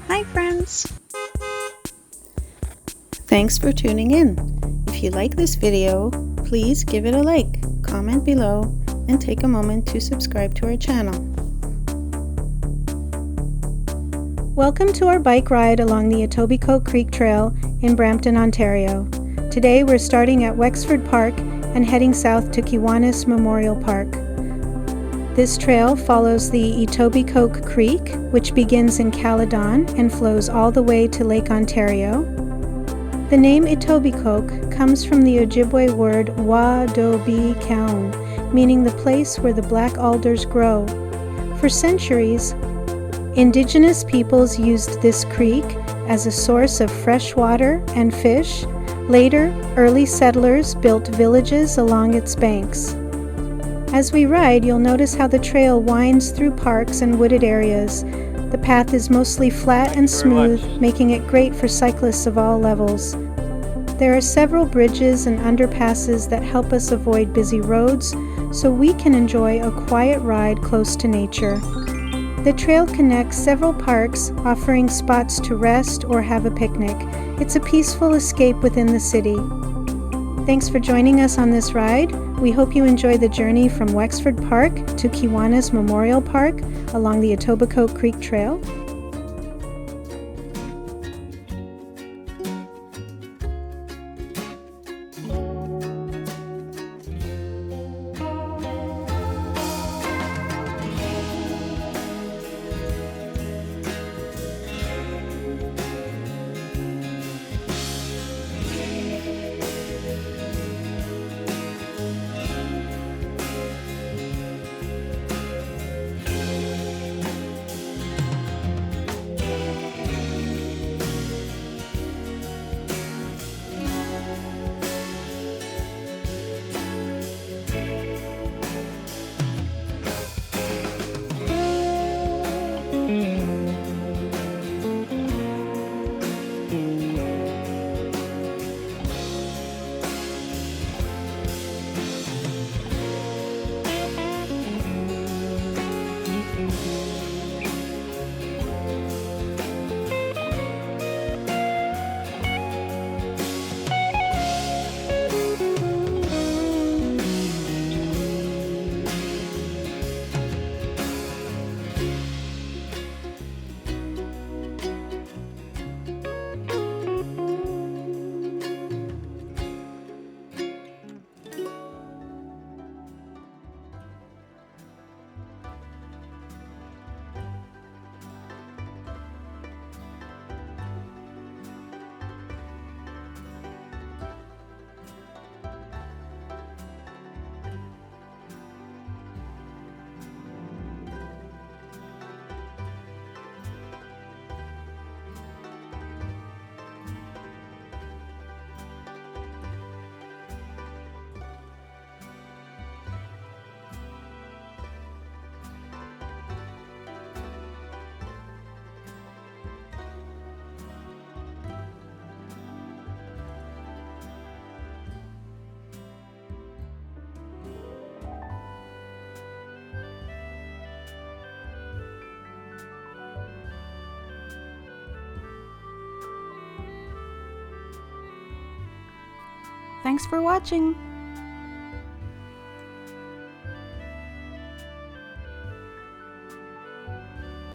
Hi friends! Thanks for tuning in. If you like this video, please give it a like, comment below, and take a moment to subscribe to our channel. Welcome to our bike ride along the Etobicoke Creek Trail in Brampton, Ontario. Today we're starting at Wexford Park and heading south to Kiwanis Memorial Park. This trail follows the Etobicoke Creek, which begins in Caledon and flows all the way to Lake Ontario. The name Etobicoke comes from the Ojibwe word wa-do-be-kaun, meaning the place where the black alders grow. For centuries, Indigenous peoples used this creek as a source of fresh water and fish. Later, early settlers built villages along its banks. As we ride, you'll notice how the trail winds through parks and wooded areas. The path is mostly flat and smooth, making it great for cyclists of all levels. There are several bridges and underpasses that help us avoid busy roads, so we can enjoy a quiet ride close to nature. The trail connects several parks, offering spots to rest or have a picnic. It's a peaceful escape within the city. Thanks for joining us on this ride. We hope you enjoy the journey from Wexford Park to Kiwanis Memorial Park along the Etobicoke Creek Trail. Thanks for watching!